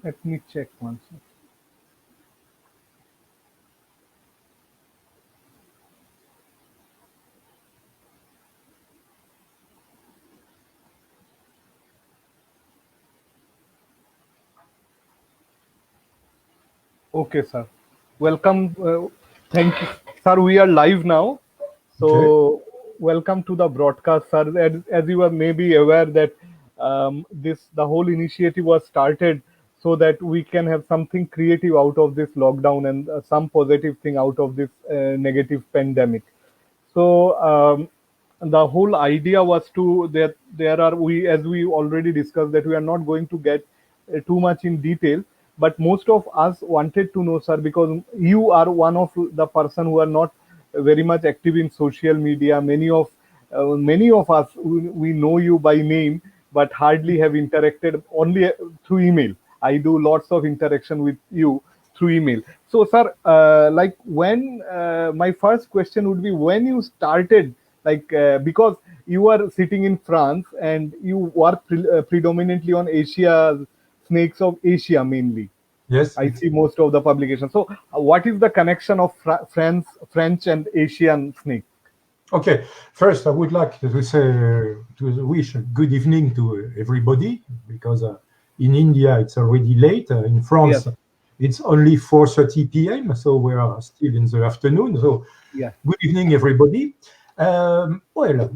Let me check once. Okay, sir. Welcome. Thank you, sir. We are live now. Okay. So, welcome to the broadcast, sir. As you are maybe aware that the whole initiative was started so that we can have something creative out of this lockdown and some positive thing out of this negative pandemic. So the whole idea was to that there are we as we already discussed that we are not going to get too much in detail, but most of us wanted to know, sir, because you are one of the person who are not very much active in social media. Many of us we know you by name, but hardly have interacted only through email. I do lots of interaction with you through email. So, sir, like when my first question would be when you started, because you are sitting in France and you work predominantly on Asia, snakes of Asia mainly. Yes. I see most of the publications. So, what is the connection of French and Asian snake? Okay. First, I would like to say to wish a good evening to everybody because in India it's already late. In Yes, France, it's only 4:30 p.m. So we are still in the afternoon. So yes, good evening, everybody. Well,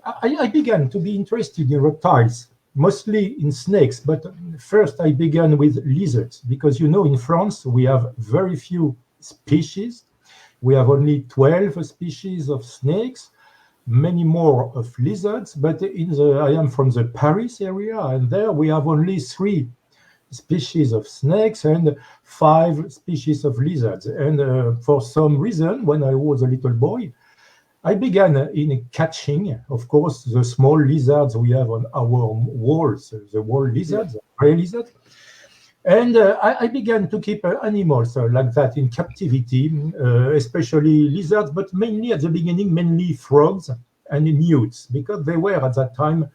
I began to be interested in reptiles, mostly in snakes, but first I began with lizards because in France we have very few species. We have only 12 species of snakes, many more of lizards, but I am from the Paris area, and there we have only 3 species of snakes and 5 species of lizards. And for some reason, when I was a little boy, I began in catching, of course, the small lizards we have on our walls, the wall yes, lizards, gray lizards. And I began to keep animals like that in captivity, especially lizards, but mainly at the beginning, mainly frogs and newts, because they were at that time,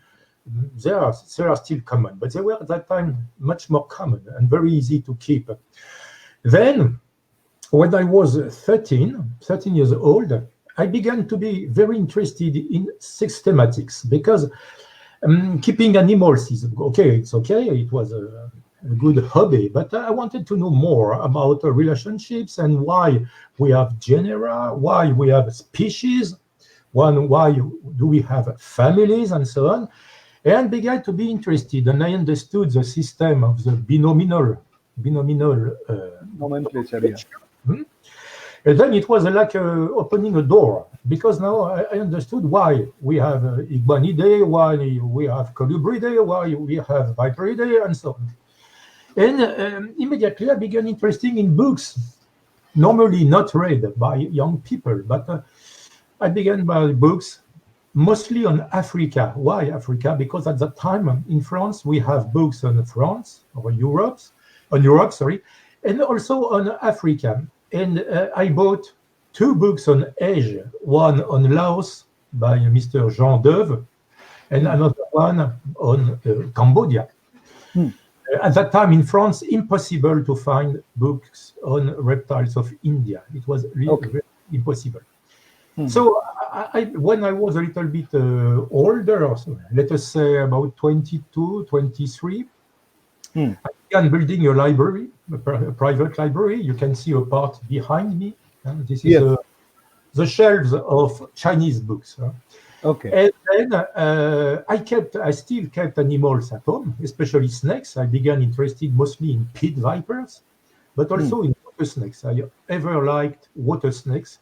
they are still common, but they were at that time much more common and very easy to keep. Then, when I was 13 years old, I began to be very interested in systematics because keeping animals is okay, it's okay, it was a good hobby, but I wanted to know more about relationships and why we have genera, why we have species, why do we have families, and so on. And began to be interested, and I understood the system of the binomial nomenclature. Yeah, nomenclature. And then it was like opening a door, because now I understood why we have Iguanidae, why we have Colubridae, why we have Viperidae, and so on. And immediately I began interested in books, normally not read by young people, but I began by books mostly on Africa. Why Africa? Because at that time in France we have books on France or Europe, sorry, and also on Africa. And I bought 2 books on Asia, one on Laos by Mr. Jean Deuve, and another one on Cambodia. At that time in France, impossible to find books on reptiles of India. It was really okay, impossible. So when I was a little bit older, so let us say about 22, 23, I began building a library, a private library. You can see a part behind me. This is yes, the shelves of Chinese books. okay, And then I still kept animals at home, especially snakes. I began interested mostly in pit vipers, but also in water snakes. I ever liked water snakes.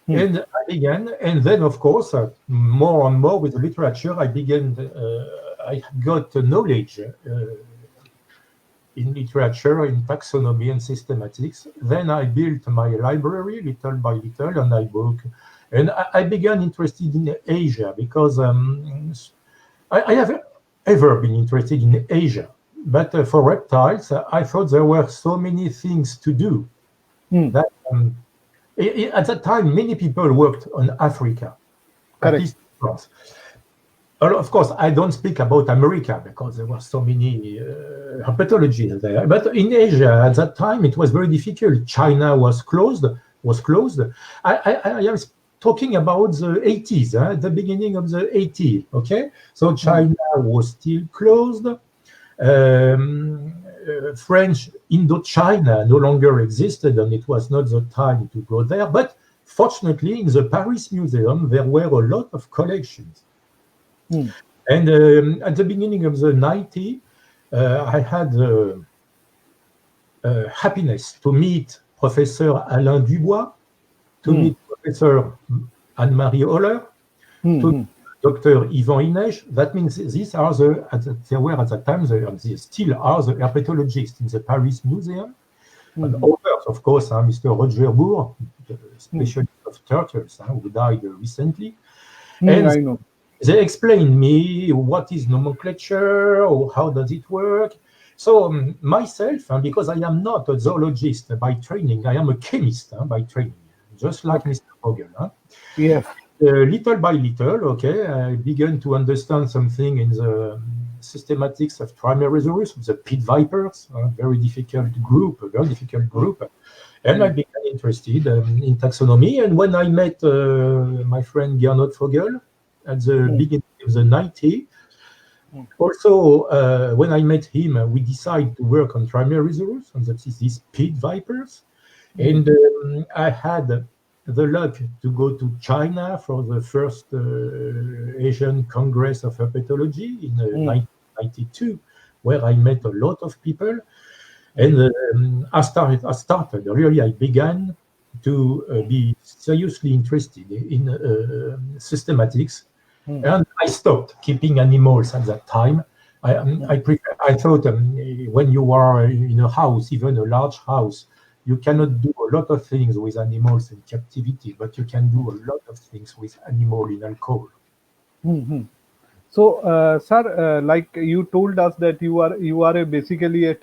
And I began, and then of course, more and more with literature, I got knowledge in literature, in taxonomy and systematics. Then I built my library little by little, and I began interested in Asia because I have ever been interested in Asia. But for reptiles, I thought there were so many things to do that at that time, many people worked on Africa, at correct. least in France. Of course, I don't speak about America because there were so many herpetologies there. But in Asia at that time, it was very difficult. China was closed. I am talking about the 80s, the beginning of the 80s. Okay, so China was still closed. French Indochina no longer existed, and it was not the time to go there. But fortunately, in the Paris Museum, there were a lot of collections. And at the beginning of the 90s, I had the happiness to meet Professor Alain Dubois, to meet Professor Anne-Marie Holler, to meet Dr. Yvan Inège. That means these are there were at that time, they still are the herpetologists in the Paris Museum. And others, of course, Mr. Roger Bourg, the specialist of turtles, who died recently. And I know. they explained me what is nomenclature, or how does it work. So myself, because I am not a zoologist by training, I am a chemist by training, just like Mr. Vogel. Yes. Little by little, okay, I began to understand something in the systematics of Trimeresurus, the pit vipers, a very difficult group, and I became interested in taxonomy. And when I met my friend Gernot Vogel at the beginning of the 90s, also when I met him, we decided to work on Trimeresurus, and that is these pit vipers. And I had the luck to go to China for the first Asian Congress of Herpetology in 1992, where I met a lot of people. And I began to be seriously interested in systematics. And I stopped keeping animals at that time. I thought when you are in a house, even a large house, you cannot do a lot of things with animals in captivity, but you can do a lot of things with animal in alcohol. So, sir, like you told us that you are basically a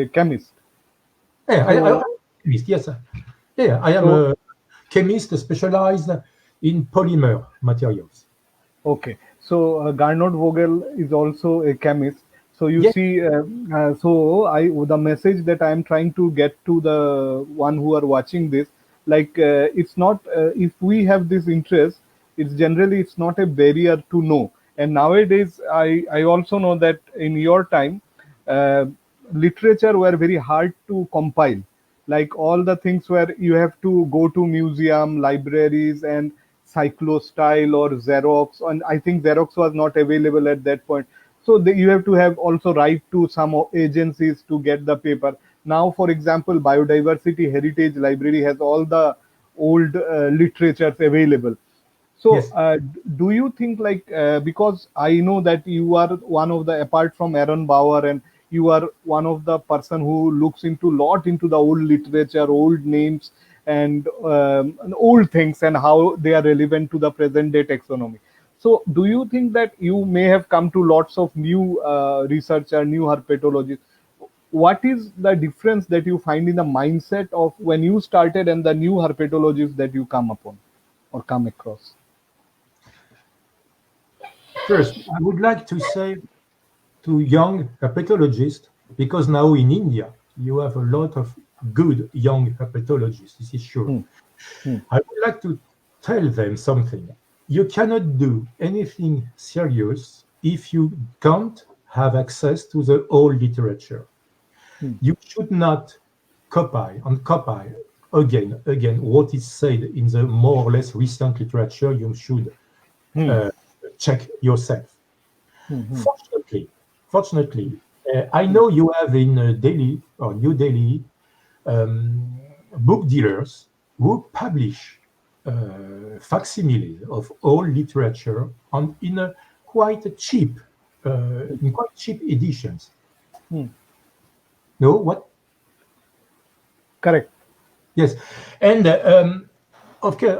chemist. Yeah, I am a chemist, yes. Yeah, I am a chemist specialized in polymer materials. Okay, so Gernot Vogel is also a chemist. So you Yes. see, the message that I am trying to get to the one who are watching this, like it's not if we have this interest, it's not a barrier to know. And nowadays, I also know that in your time, uh, literature were very hard to compile. Like all the things where you have to go to museum, libraries, and cyclostyle or Xerox, and I think Xerox was not available at that point. So you have to have also write to some agencies to get the paper. Now, for example, Biodiversity Heritage Library has all the old literatures available. So, Yes. do you think like because I know that you are one of the apart from Aaron Bauer, and you are one of the person who looks into lot into the old literature, old names, and old things and how they are relevant to the present day taxonomy. So, do you think that you may have come to lots of new researcher, new herpetologists? What is the difference that you find in the mindset of when you started and the new herpetologists that you come upon or come across? First, I would like to say to young herpetologists, because now in India, you have a lot of good young herpetologists, this is sure. I would like to tell them something. You cannot do anything serious if you can't have access to the old literature. You should not copy again what is said in the more or less recent literature. You should check yourself. Fortunately, I know you have in Delhi or New Delhi book dealers who publish facsimiles of all literature in a quite cheap editions. No, what? Correct. Yes, and okay,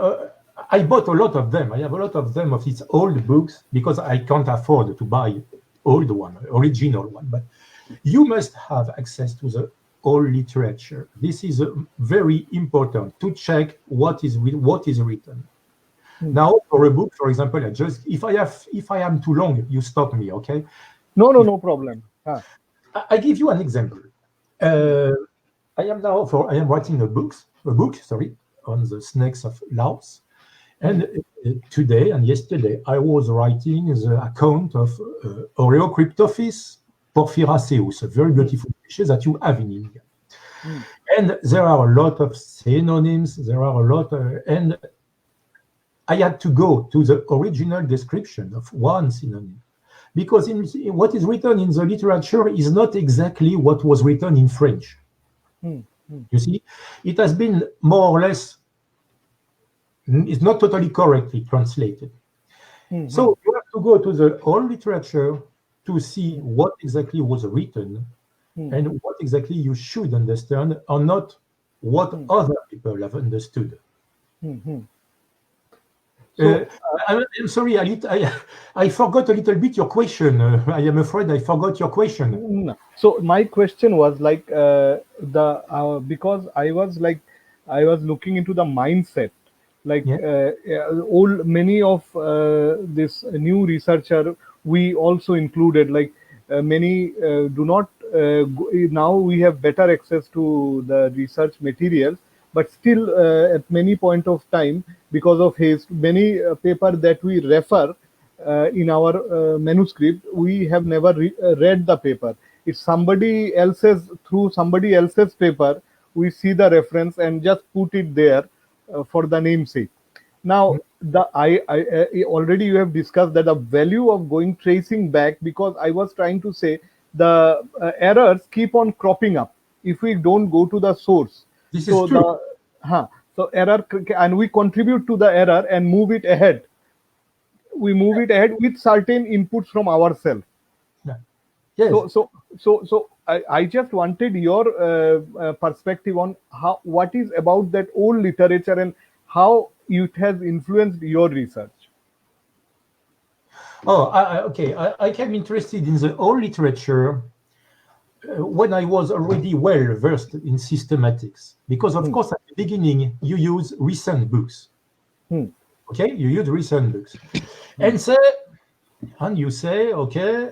I bought a lot of them. I have a lot of them of these old books because I can't afford to buy old one, original one. But you must have access to the old literature. This is very important to check what is written. Now, for a book, for example, if I am too long, you stop me, okay? If No problem. I give you an example. Uh, I am writing sorry, on the snakes of Laos. And today and yesterday, I was writing the account of Oreocryptophis porphyraceus, a very beautiful species that you have in India. And there are a lot of synonyms. There are a lot, and I had to go to the original description of one synonym because what is written in the literature is not exactly what was written in French. You see, it has been more or less, it's not totally correctly translated. So you have to go to the old literature to see what exactly was written and what exactly you should understand, or not what other people have understood. So, I'm sorry, I forgot a little bit your question. I am afraid I forgot your question. no. So my question was like the because I was looking into the mindset, like Yeah. old many of this new researcher we also included, like many do not now we have better access to the research materials, but still at many point of time, because of his many paper that we refer in our manuscript, we have never read the paper. It's somebody else's, through somebody else's paper, we see the reference and just put it there for the namesake. Now, I already you have discussed that the value of going tracing back, because I was trying to say the errors keep on cropping up if we don't go to the source. This is So true. the so error, and we contribute to the error and move it ahead. We move it ahead with certain inputs from ourselves. Yeah. Yes. I just wanted your perspective on how, what is about that old literature and how it has influenced your research. Oh, okay. I came interested in the old literature when I was already well versed in systematics, because of course at the beginning you use recent books. Hmm. Okay, you use recent books, and you say, okay,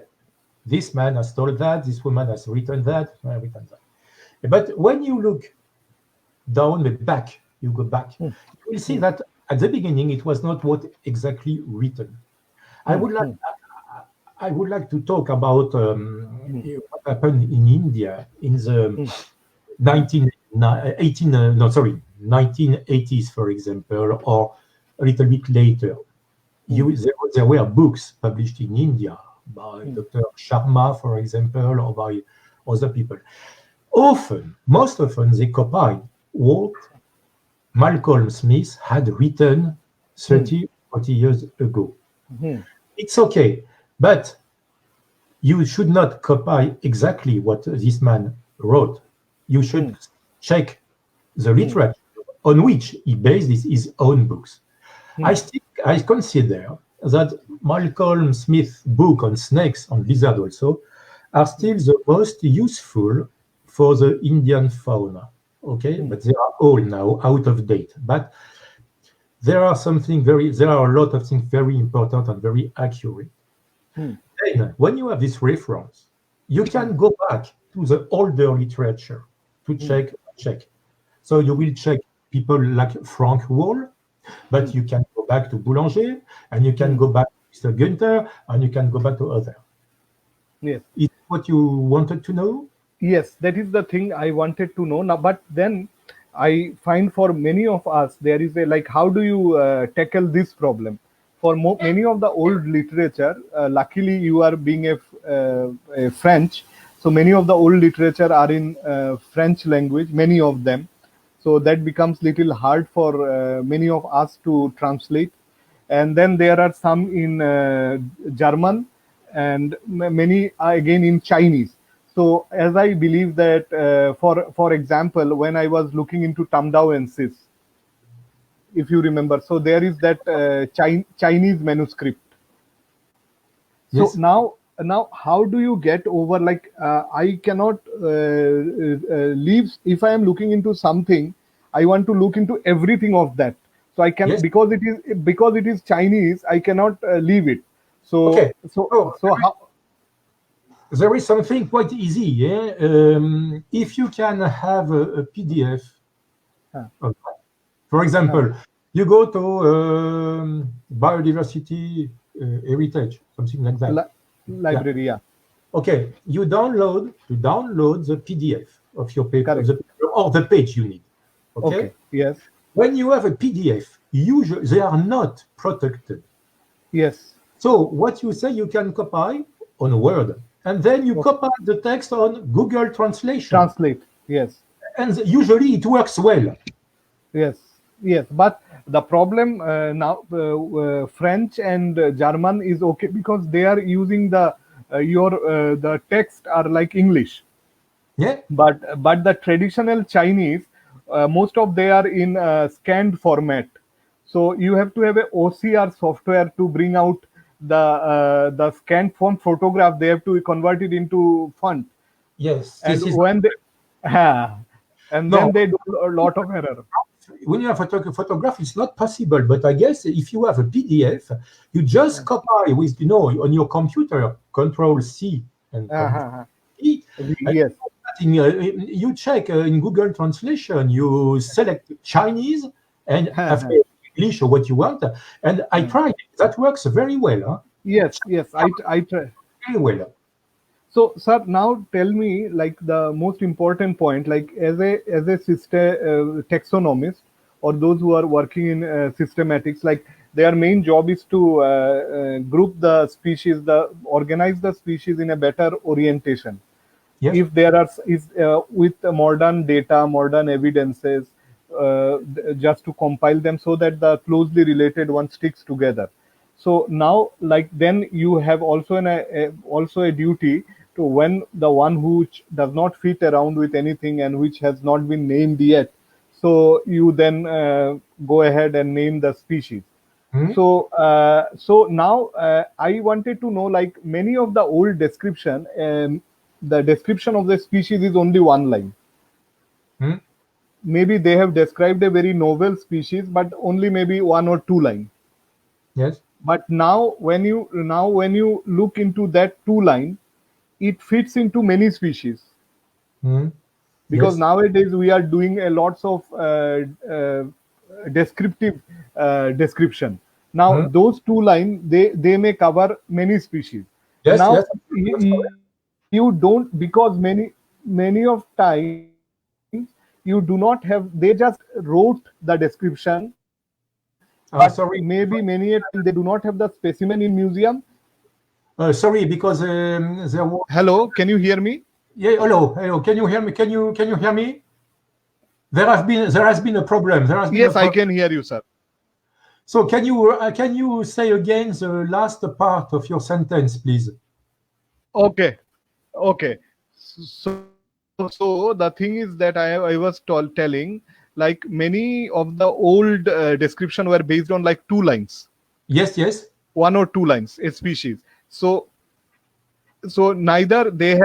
this man has told that, this woman has written that, written that. But when you look down the back, you go back, you will see that at the beginning it was not what exactly written. I would like I would like to talk about what happened in India in the 1980s, for example, or a little bit later. There were books published in India by Dr. Sharma, for example, or by other people. Most often, they copied what Malcolm Smith had written 30, 40 years ago. It's okay, but you should not copy exactly what this man wrote. You should check the literature on which he based his own books. I consider that Malcolm Smith's book on snakes, on lizard also, are still the most useful for the Indian fauna. Okay, but they are all now out of date. But there are a lot of things very important and very accurate. Then, when you have this reference, you can go back to the older literature to check. So you will check people like Frank Wall, but you can go back to Boulanger, and you can go back to Mr. Günther, and you can go back to other. Yes. Is what you wanted to know? Yes, that is the thing I wanted to know. Now, but then I find for many of us there is a, like, how do you tackle this problem? For many of the old literature, luckily you are being a French, so many of the old literature are in French language, many of them. So that becomes little hard for many of us to translate. And then there are some in German, and many are again in Chinese. So as I believe that, for example, when I was looking into Tamdauensis, if you remember, so there is that Chinese manuscript. So Yes. now how do you get over, like I cannot leave, if I am looking into something, I want to look into everything of that. So I can, Yes. because it is Chinese, I cannot leave it. So Okay. So how? there is something quite easy. Yeah? If you can have a PDF Huh, of that, for huh. example, you go to biodiversity heritage, something like that. Li- Yeah. Library, yeah, Okay. You download the PDF of your paper, correct. or the page you need. Okay. Okay, yes, When you have a PDF, usually they are not protected. yes, So what you say, you can copy on Word, and then you okay. copy the text on Google Translation, Translate, yes. and usually it works well. Yes, yes, but the problem now, French and German is okay because they are using the text are like English, Yeah. but the traditional Chinese, most of they are in scanned format. So you have to have a OCR software to bring out the scanned font photograph. They have to convert it into font, Yes. and This is when they, and no. then they do a lot of error. When you have a photograph, it's not possible. But I guess if you have a PDF, you just copy with on your computer, Control C and Control Uh-huh. E, and Yes. you check in Google Translation, you select Chinese and after English or what you want. And I tried it. That works very well. Huh? Yes, yes. I try. Very well. So, sir, now tell me like the most important point, like as a taxonomist or those who are working in systematics, like their main job is to group the species, the organize the species in a better orientation. Yes. If there are is with modern data, modern evidences, just to compile them so that the closely related one sticks together. So now, like then you have also also a duty to, when the one which does not fit around with anything and which has not been named yet, so you then go ahead and name the species. Hmm? So now I wanted to know, like many of the old description, the description of the species is only one line. Hmm? Maybe they have described a very novel species, but only maybe one or two line. Yes. But now when you look into that two line, it fits into many species, Hmm? because Yes. nowadays we are doing a lots of descriptive description. Now Hmm? those two line, they may cover many species. Yes. Yes. Now you don't, because many of times you do not have, they just wrote the description, but maybe many a time Sorry. they do not have the specimen in museum. Sorry, because there was. Hello, can you hear me? Yeah. Hello. Hello. Can you hear me? Can you hear me? There has been a problem. There has been a Yes, I problem. can hear you, sir. So can you say again the last part of your sentence, please? Okay, okay. So the thing is that I was telling, like many of the old description were based on like two lines, Yes. Yes. one or two lines, a species. So neither they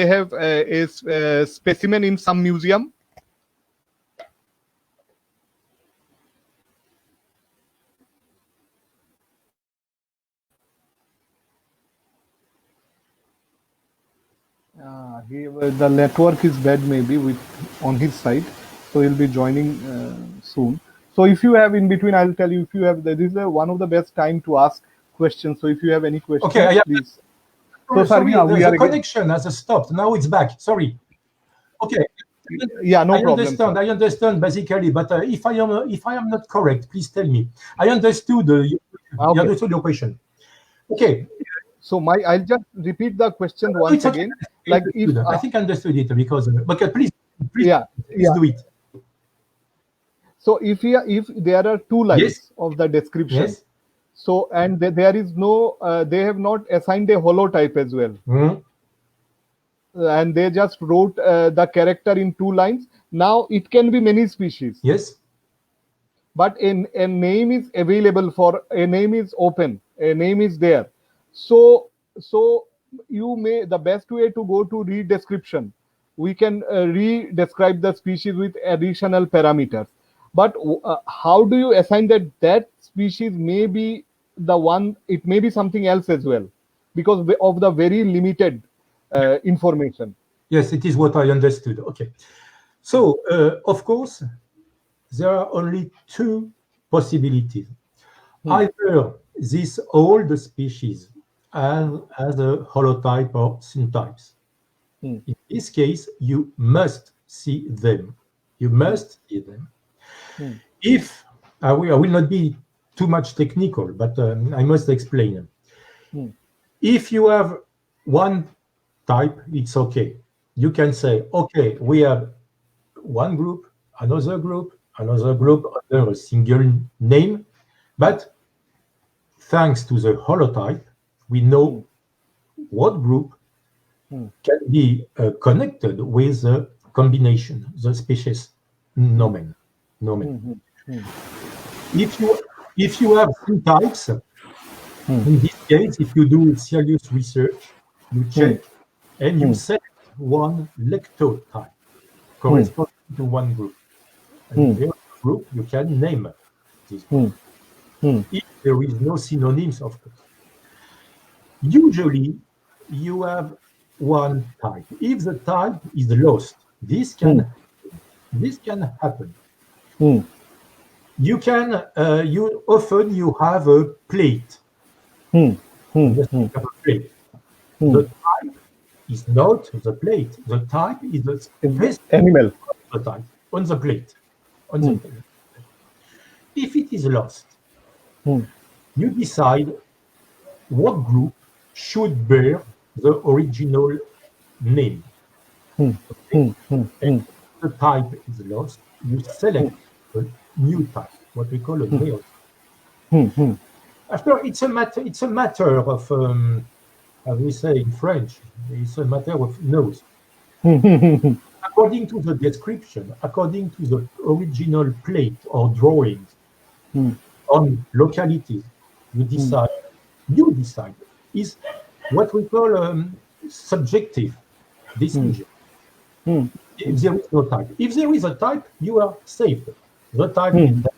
have a specimen in some museum. The network is bad maybe with on his side, so he'll be joining soon. So if you have in between, I'll tell you, if you have, this is one of the best time to ask questions. So if you have any Okay. questions, please. So sir, Sorry. yeah, The, we the are again. connection has stopped. Now it's back. Sorry. Okay. Yeah, no I problem, understand. sir. I understand basically, but if I am not correct, please tell me. I understood. I Okay. understood your question. Okay. So I'll just repeat the question No, once it's okay. again. I Like if, understood. I think I understood it because. Okay, please, yeah, please yeah. do it. So if there are two Yes. lines of the description, Yes. so and there is no, they have not assigned a holotype as well, Hmm? and they just wrote the character in two lines. Now it can be many species, Yes. but a name is available, for a name is open, a name is there. So you may, the best way to go to read description, we can re-describe the species with additional parameters. But how do you assign that that species may be the one? It may be something else as well, because of the very limited information. Yes, it is what I understood. Okay. So, of course, there are only two possibilities. Hmm. Either this old species has a holotype or syntypes. Hmm. In this case, you must see them. You Hmm. must see them. Hmm. If I will not be too much technical, but I must explain. Hmm. If you have one type, it's okay. You can say, okay, we have one group, another group under a single name, but thanks to the holotype, we Hmm. know what group Hmm. can be connected with the combination, the species Hmm. nomen. Nomen. Hmm. Hmm. Hmm. If you have three types, Hmm. in this case, if you do serious research, you Hmm. check and you Hmm. select one lectotype Hmm. corresponding to one group. And Hmm. the other group, you can name this group. Hmm. Hmm. If there is no synonyms, of course. Usually, you have one type. If the type is lost, Hmm. this can happen. Hmm. You often you have a plate. Hmm. You Hmm. must Hmm. think of a plate. Hmm. The type is not the plate. The type is the Is the specific animal. type on the plate. On the Hmm. plate. If it is lost, Hmm. you decide what group should bear the original name. Hmm. Okay? Hmm. Hmm. And Hmm. if the type is lost, you select a new type, what we call a neo. Hmm. Hmm. After it's a matter of as we say in French, it's a matter of nose. Hmm. Hmm. According to the description, according to the original plate or drawings Hmm. on localities, Hmm. you decide is what we call subjective Hmm. decision. Hmm. If there is no type, if there is a type, you are saved. The type Hmm. is there.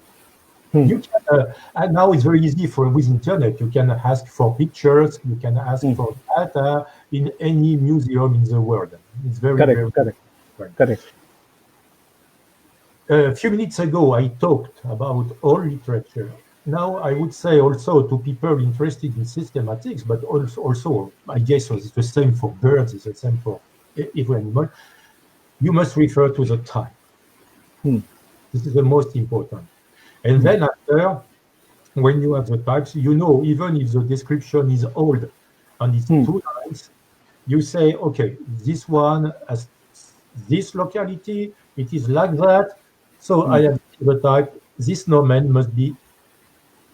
Hmm. You can, and now it's very easy for with internet. You can ask for pictures. You can ask Hmm. for data in any museum in the world. It's very, Correct. very Correct. right. Correct. A few minutes ago, I talked about all literature. Now, I would say also to people interested in systematics, but also I guess it's the same for birds, it's the same for every animal. You must refer to the type. Hmm. This is the most important. And Hmm. then after, when you have the types, you know, even if the description is old and it's Hmm. 2 lines, you say, okay, this one has this locality, it is like that. So Hmm. I have the type. This nomen must be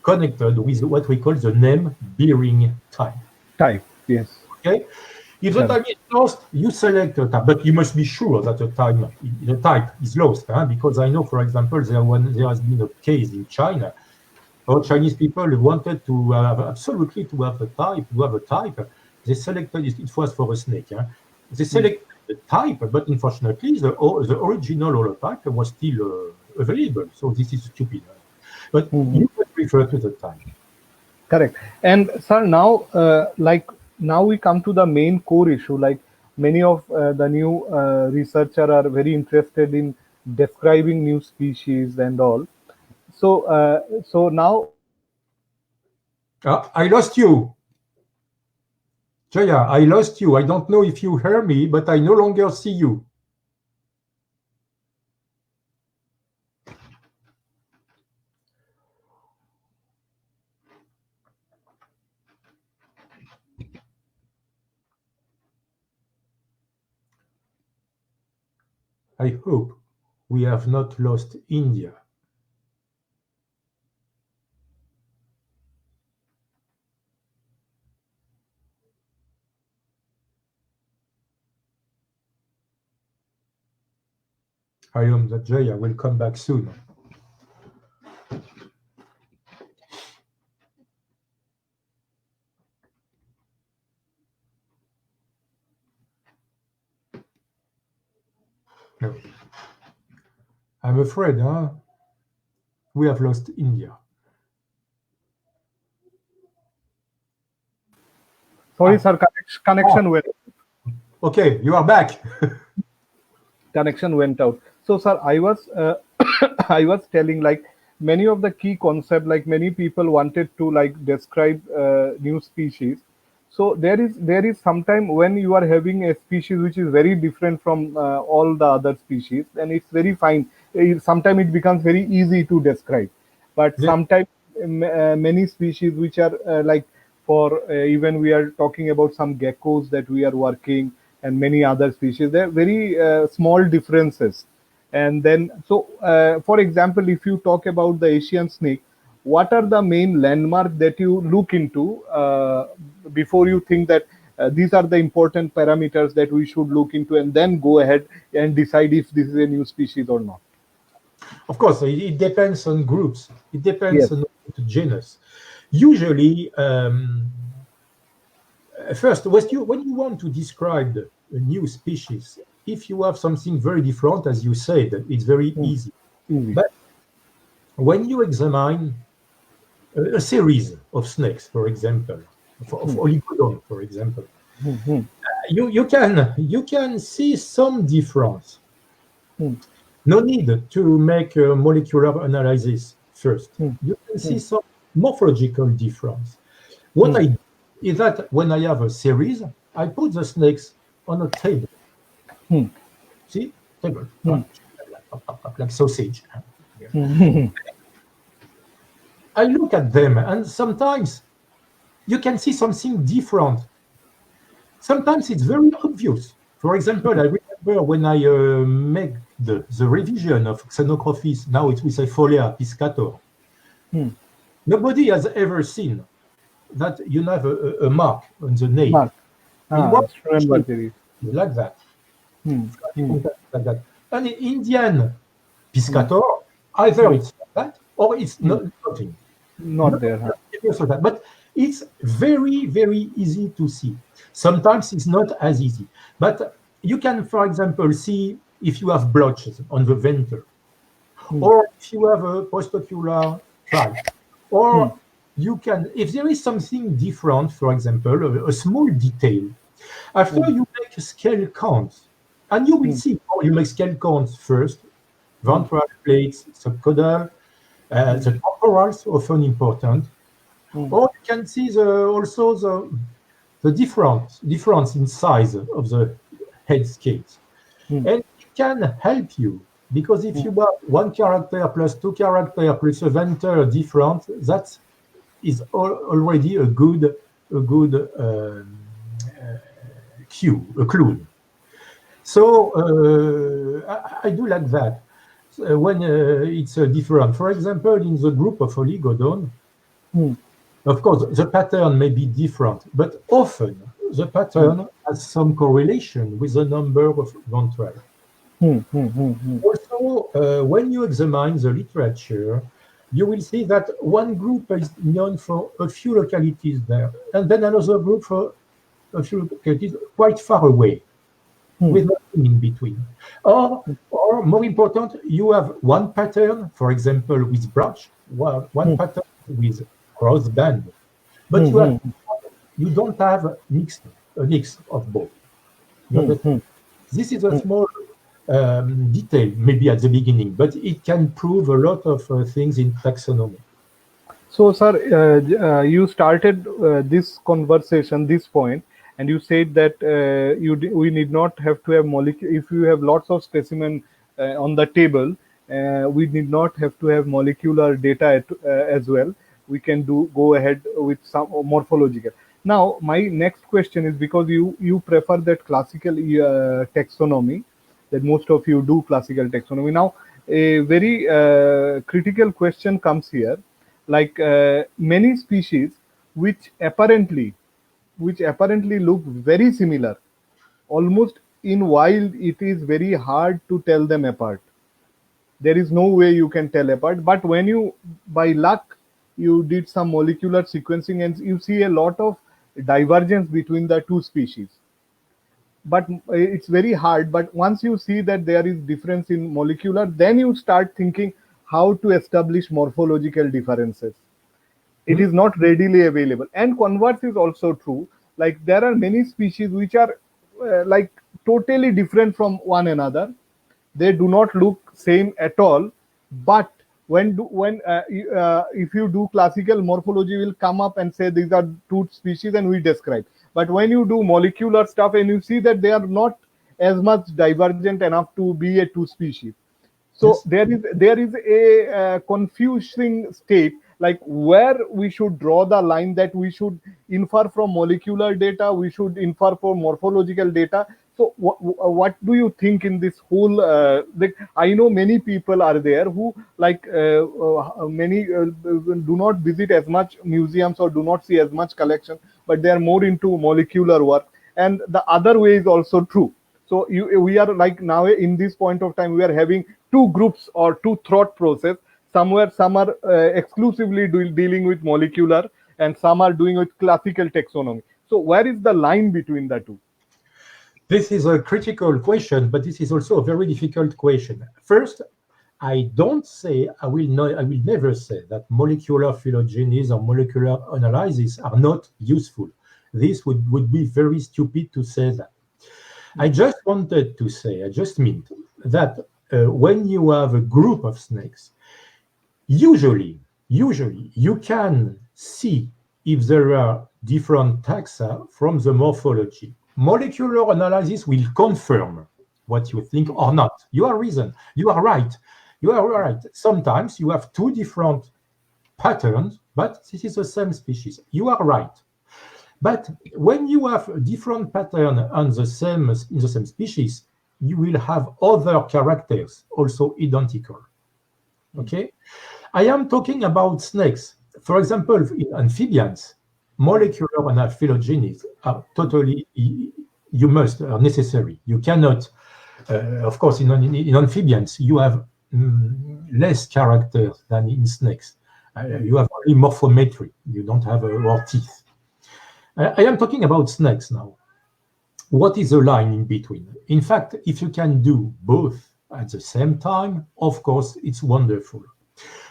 connected with what we call the name bearing type. Type. Yes. Okay. If the Correct. type is lost, you select a type, but you must be sure that the type is lost. Because I know, for example, there has been a case in China. Our Chinese people wanted to have absolutely to have a type. They selected it was for a snake. They Hmm. selected the type, but unfortunately, the original holotype was still available. So this is stupid. But Hmm. Hmm. you can refer to the type. Correct. And sir, now, now we come to the main core issue. Like many of the new researcher are very interested in describing new species and all. So now I lost you, Jaya. I lost you. I don't know if you hear me, but I no longer see you. I hope we have not lost India. I hope that Jaya will come back soon. No. I'm afraid, huh? we have lost India. Sorry, Ah, sir, connection went. okay, you are back. Connection went out. So, sir, I was I was telling like many of the key concept, like many people wanted to like describe new species. So there is sometime when you are having a species which is very different from all the other species, and it's very fine. Sometimes it becomes very easy to describe, but Yeah. sometimes many species which are like for even we are talking about some geckos that we are working and many other species, they're very small differences. And then so for example, if you talk about the Asian snake, what are the main landmark that you look into before you think that these are the important parameters that we should look into, and then go ahead and decide if this is a new species or not? Of course, it depends on groups. It Yes. depends on the genus. Usually, first, when you want to describe a new species, if you have something very different, as you said, it's very Hmm. easy. Easy. But when you examine a series of snakes, for example, of Hmm. Oligodon, for example, Hmm. Hmm. you can see some difference. Hmm. No need to make a molecular analysis first. Hmm. You can Hmm. see some morphological difference. What Hmm. I do is that when I have a series, I put the snakes on a table. Hmm. See, table, Hmm. like sausage. Hmm. I look at them, and sometimes you can see something different. Sometimes it's very obvious. For example, I remember when I make the revision of Xenocrophis, now it will say Folia piscator. Hmm. Nobody has ever seen that you have a mark on the nail. Mark. In one Remember shape, there is. like that, Hmm. Hmm. like that. And in Indian Hmm. piscator, either Hmm. it's like that or it's Hmm. not nothing. Not Not there, huh? evidence of that. But it's very, very easy to see. Sometimes it's not as easy. But you can, for example, see if you have blotches on the venter, Hmm. or if you have a postocular stripe, Hmm. or you can, if there is something different, for example, a small detail, after Hmm. you make a scale count, and you will Hmm. see, or you make scale counts first, Hmm. ventral plates, subcaudal, Hmm. the temporals often important, Hmm. or you can see also the difference in size of the head scales. Hmm. And it can help you because if you have one character plus two character plus a venter different, that is already a good cue, a clue. So I do like that when it's different. For example, in the group of Oligodon, Hmm. of course, the pattern may be different, but often the Hmm. pattern has some correlation with the number of ventrals. Hmm. Hmm. Hmm. Hmm. Also, when you examine the literature, you will see that one group is known for a few localities there, and then another group for a few localities quite far away, Hmm. with nothing in between. Or more important, you have one pattern, for example, with branch, one Hmm. pattern with crossband, but Hmm. Hmm. you don't have a mix of both. You Hmm. understand? Hmm. This is a small detail, maybe at the beginning, but it can prove a lot of things in taxonomy. So, sir, you started this conversation, this point, and you said that we need not have to have molecule. If you have lots of specimen on the table, we need not have to have molecular data as well. We can do go ahead with some morphological. Now, my next question is, because you prefer that classical taxonomy, that most of you do classical taxonomy. Now, a very critical question comes here, like many species which apparently look very similar, almost in wild it is very hard to tell them apart. There is no way you can tell apart, but when you by luck you did some molecular sequencing and you see a lot of divergence between the two species, but it's very hard. But once you see that there is difference in molecular, then you start thinking how to establish morphological differences. It Hmm? is not readily available, and converse is also true. Like there are many species which are like totally different from one another. They do not look same at all, but if you do classical morphology, will come up and say these are two species and we describe. But when you do molecular stuff and you see that they are not as much divergent enough to be a two species. So Yes. there is a confusing state, like where we should draw the line, that we should infer from molecular data, we should infer from morphological data. So what do you think in this whole like, I know many people are there who like many do not visit as much museums or do not see as much collection, but they are more into molecular work, and the other way is also true. So we are like now in this point of time we are having two groups or two thought process. Somewhere some are exclusively dealing with molecular, and some are doing with classical taxonomy. So where is the line between the two? This is a critical question, but this is also a very difficult question. First, I don't say, I will never say that molecular phylogenies or molecular analysis are not useful. This would be very stupid to say that. I just wanted to say, I just mean that when you have a group of snakes, usually you can see if there are different taxa from the morphology. Molecular analysis will confirm what you think or not. You are reason. You are right. You are right. Sometimes you have two different patterns, but this is the same species. You are right. But when you have a different pattern on the same in the same species, you will have other characters also identical. Okay? I am talking about snakes. For example, in amphibians, molecular and phylogenies are totally are necessary. You cannot, of course, in amphibians, you have less characters than in snakes. You have only morphometry. You don't have or teeth. I am talking about snakes now. What is the line in between? In fact, if you can do both at the same time, of course, it's wonderful.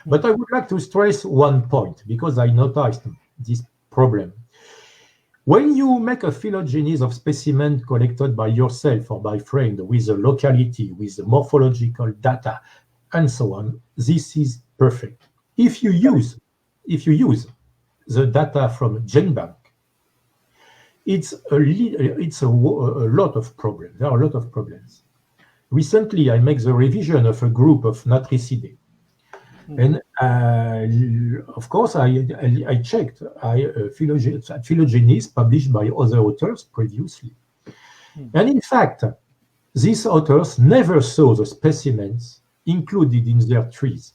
But I would like to stress one point because I noticed this problem. When you make a phylogeny of specimen collected by yourself or by friend with the locality, with the morphological data, and so on, this is perfect. If you use the data from GenBank, it's a lot of problems. There are a lot of problems. Recently, I made the revision of a group of Natricidae. And of course, I checked phylogenies published by other authors previously. And in fact, these authors never saw the specimens included in their trees.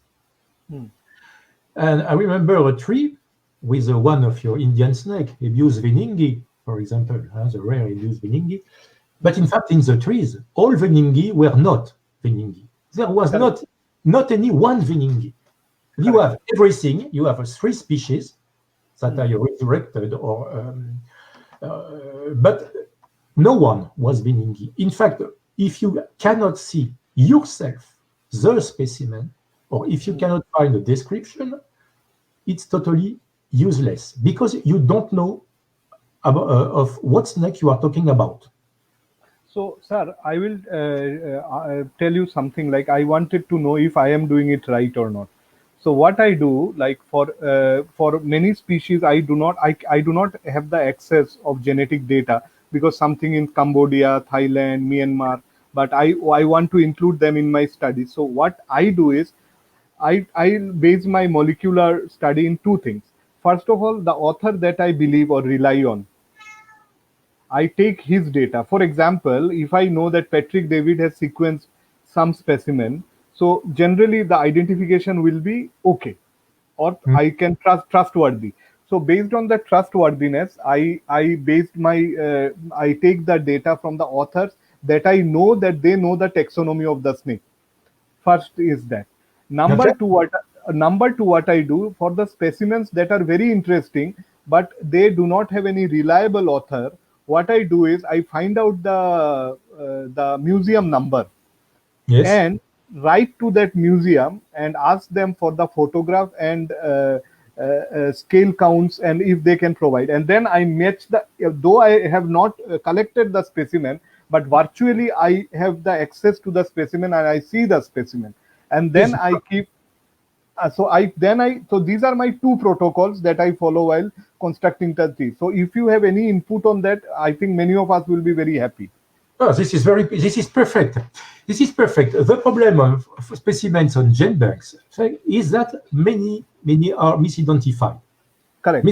And I remember a tree with one of your Indian snake, Ebius veningi, for example, the rare Ebius veningi. But in fact, in the trees, all veningi were not veningi. There was not any one veningi. You have everything. You have three species that are resurrected, but no one was veningi. In fact, if you cannot see yourself the specimen, or if you cannot find a description, it's totally useless because you don't know of what snake you are talking about. So, sir, I will tell you something. Like, I wanted to know if I am doing it right or not. So, what I do, like for many species, I do not have the access of genetic data, because something in Cambodia, Thailand, Myanmar, but I want to include them in my study. So, what I do is I base my molecular study in two things. First of all, the author that I believe or rely on, I take his data. For example, if I know that Patrick David has sequenced some specimen, so generally the identification will be okay, or I can trustworthy. So based on the trustworthiness, I take the data from the authors that I know that they know the taxonomy of the snake. First is that. Okay. Number two, what I do for the specimens that are very interesting, but they do not have any reliable author. What I do is I find out the museum number, Yes. and write to that museum and ask them for the photograph and scale counts, and if they can provide. And then I match the, though I have not collected the specimen, but virtually I have the access to the specimen and I see the specimen. And then Yes, I keep, so these are my two protocols that I follow while constructing the tree. So if you have any input on that, I think many of us will be very happy. oh, this is perfect. This is perfect. The problem of specimens on GenBanks is that many are misidentified, Correct.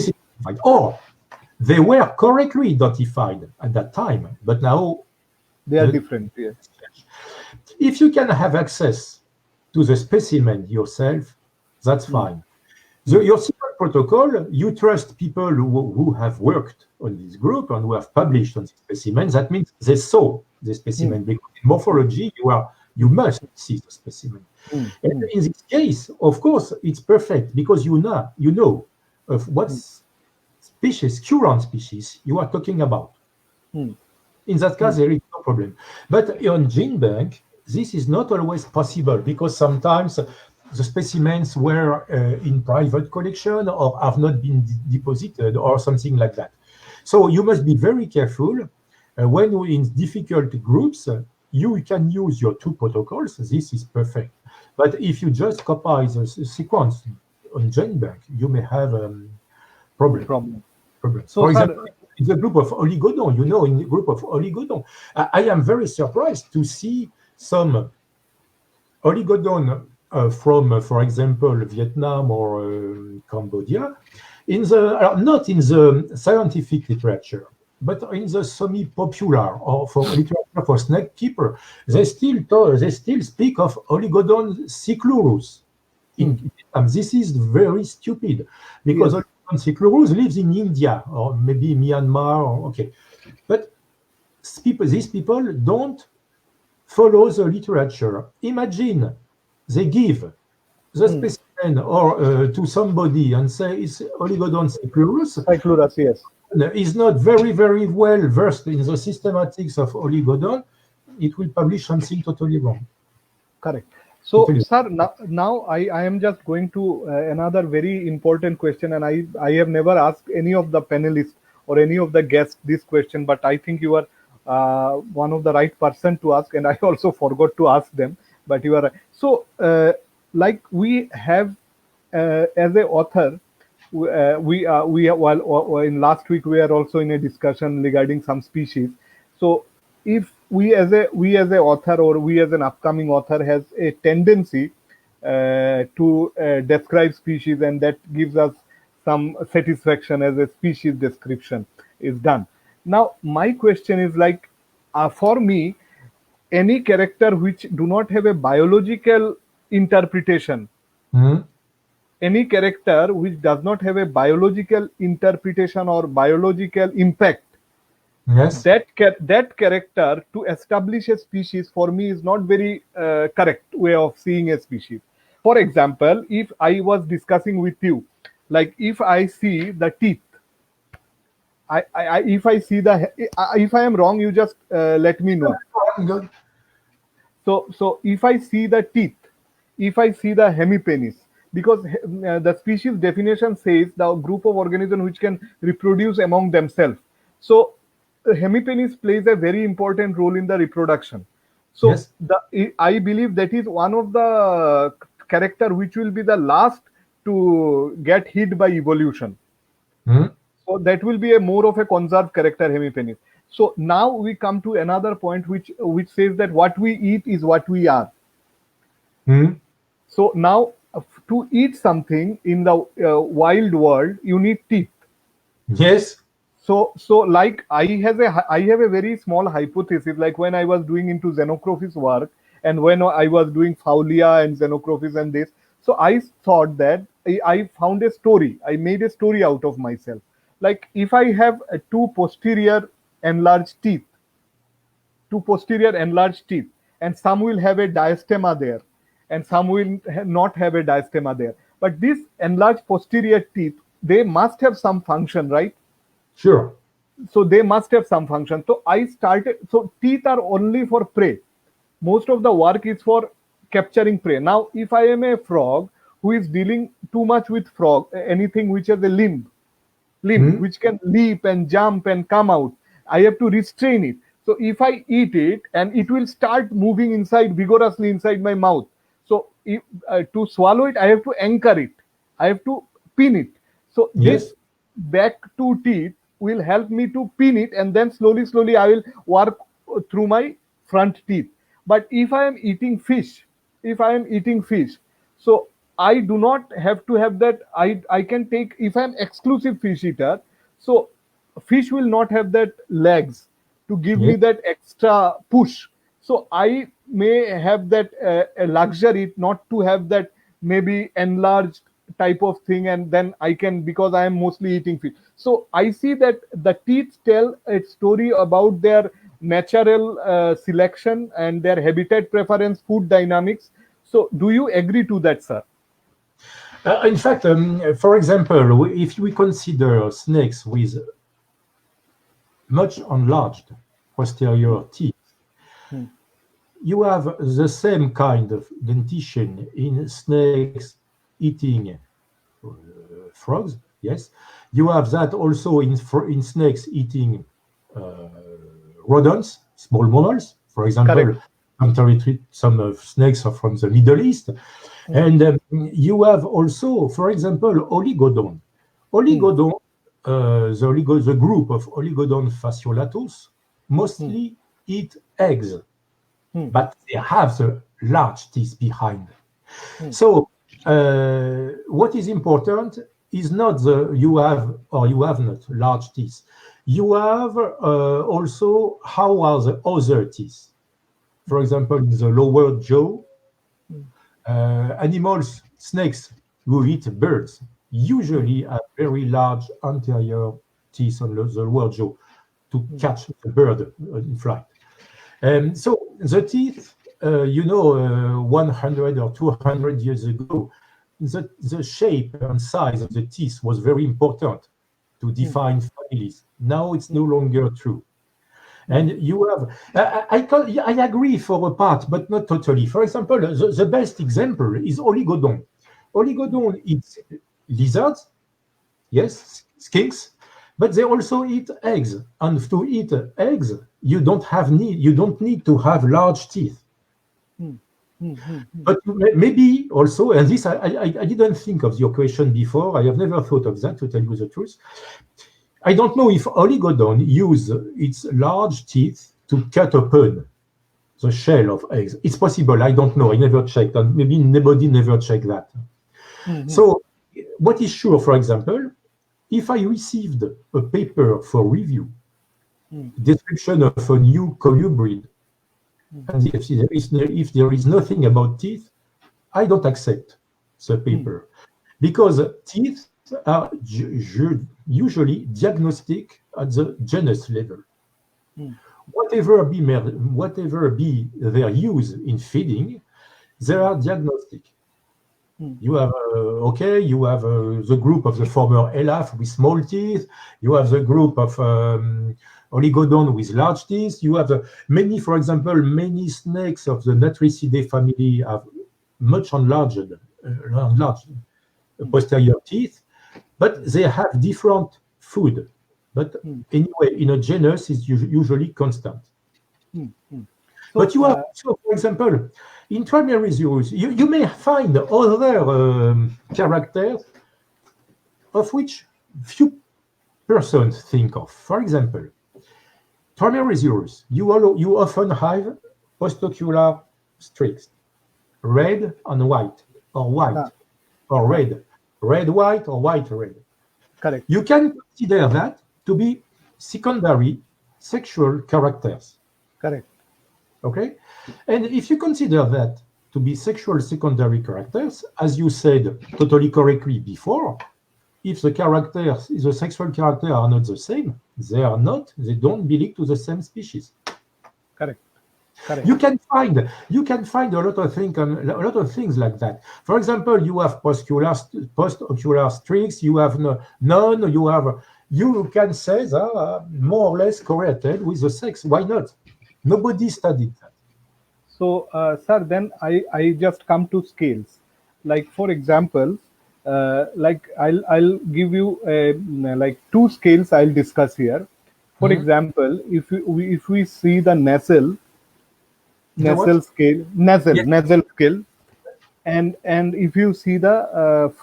or they were correctly identified at that time, but now They are the- different. Yes. if you can have access to the specimen yourself, that's fine. Your simple protocol, you trust people who have worked on this group and who have published on the specimens. That means they saw the specimen. Because in morphology, you must see the specimen. And in this case, of course, it's perfect because you know of what species, current species, you are talking about. In that case, there is no problem. But on GenBank, this is not always possible because sometimes the specimens were in private collection or have not been deposited or something like that. So you must be very careful when you're in difficult groups. You can use your two protocols. This is perfect. But if you just copy the sequence on GenBank, you may have problems. So, For example, in the group of Oligodon, in the group of Oligodon, I am very surprised to see some Oligodon from, for example, Vietnam or Cambodia, not in the scientific literature, but in the semi-popular or for literature for snake keeper, they still speak of Oligodon cyclurus. This is very stupid because Oligodon cyclurus lives in India or maybe Myanmar. Okay, but these people don't follow the literature. Imagine they give the specimen or to somebody and say it's Oligodon cyclurus. Cyclurus, yes. Is not very, very well versed in the systematics of Oligodon. It will publish something totally wrong. Correct. So, sir, now I am just going to another very important question, and I have never asked any of the panelists or any of the guests this question, but I think you are one of the right person to ask, and I also forgot to ask them, but you are. So, like we have as a author, while in last week we are also in a discussion regarding some species. So if we as a author or we as an upcoming author has a tendency to describe species, and that gives us some satisfaction as a species description is done. Now my question is like, for me, any character which do not have a biological interpretation, any character which does not have a biological interpretation or biological impact, yes, that character to establish a species for me is not very correct way of seeing a species. For example, if I was discussing with you, like if I see the teeth, if I see if I am wrong, you just let me know. So if I see the teeth, if I see the hemipenis, because the species definition says the group of organisms which can reproduce among themselves. So hemipenis plays a very important role in the reproduction. So yes, I believe that is one of the character which will be the last to get hit by evolution. So that will be a more of a conserved character, hemipenis. So now we come to another point which says that what we eat is what we are. So now to eat something in the wild world, you need teeth. yes. So like I have a very small hypothesis. Like when I was doing into Xenocrophis work, and when I was doing Faulia and Xenocrophis and this, so I thought that I found a story. I made a story out of myself. Like if I have two posterior enlarged teeth, and some will have a diastema there, and some will not have a diastema there. But these enlarged posterior teeth, they must have some function, right? Sure. So they must have some function. So teeth are only for prey. Most of the work is for capturing prey. Now, if I am a frog who is dealing too much with frog, anything which has a limb Hmm? which can leap and jump and come out, I have to restrain it. So if I eat it, and it will start moving inside vigorously inside my mouth. So if, to swallow it, I have to anchor it, I have to pin it. So Yes. this back two teeth will help me to pin it, and then slowly I will work through my front teeth. But if I am eating fish, so I do not have to have that. I can take, if I'm exclusive fish eater, so fish will not have that legs to give me Yes. that extra push. So I may have that a luxury not to have that maybe enlarged type of thing, and then I can, because I am mostly eating fish. So I see that the teeth tell a story about their natural selection and their habitat preference, food dynamics. So do you agree to that, sir? In fact, for example, if we consider snakes with much enlarged posterior teeth, Hmm. you have the same kind of dentition in snakes eating frogs. Yes, you have that also in snakes eating uh, rodents, small mammals. For Correct. example, some snakes are from the Middle East, Hmm. and you have also, for example, oligodon. Hmm. Oligodon, the group of Oligodon fasciolatus Hmm. mostly eat eggs, Hmm. but they have the large teeth behind. Hmm. So, what is important is not the you have or you have not large teeth. You have also how are the other teeth. For example, in the lower jaw, animals, snakes who eat birds Hmm. usually have very large anterior teeth on the lower jaw to Hmm. catch the bird in flight. So the teeth, 100 or 200 years ago, the shape and size of the teeth was very important to Hmm. define families. Now it's no Hmm. longer true. Hmm. And you have, I agree for a part, but not totally. For example, the best example is oligodon. Oligodon eats lizards, yes, skinks, but they also eat eggs. And to eat eggs, you don't need to have large teeth. Hmm. Hmm. Hmm. Hmm. But maybe also, and this I didn't think of your question before. I have never thought of that, to tell you the truth. I don't know if oligodon use its large teeth to cut open the shell of eggs. It's possible. I don't know. I never checked, and maybe nobody never checked that. Hmm. Hmm. So, what is sure, for example, if I received a paper for review, Hmm. description of a new colubrid, Hmm. and if there is nothing about teeth, I don't accept the Hmm. paper because teeth are usually diagnostic at the genus level. Hmm. Whatever be their use in feeding, they are diagnostic. Hmm. You have you have the group of the former elaf with small teeth. You have the group of oligodon with large teeth. You have many, for example, many snakes of the Natricidae family have much enlarged Hmm. posterior teeth, but they have different food. But Hmm. anyway, in a genus, is usually constant. Hmm. Hmm. So But you have also, for example, in Trimerizurus, you may find other characters of which few persons think of. For example, Trimerizurus, you often have postocular streaks, red and white, or ah, white, or ah, red, red, white, or white, red. correct. You can consider that to be secondary sexual characters. Correct. Okay? And if you consider that to be sexual secondary characters, as you said totally correctly before, if the sexual character are not the same, they don't belong to the same species. Correct. Correct. You can find a lot of things like that. For example, you have postocular streaks, you have none, you can say that more or less correlated with the sex. Why not? Nobody studied that. So, sir, then I just come to scales. Like for example, like I'll give you like two scales I'll discuss here. For Mhm. example, if we see the The what? Yes. nasal scale, and if you see the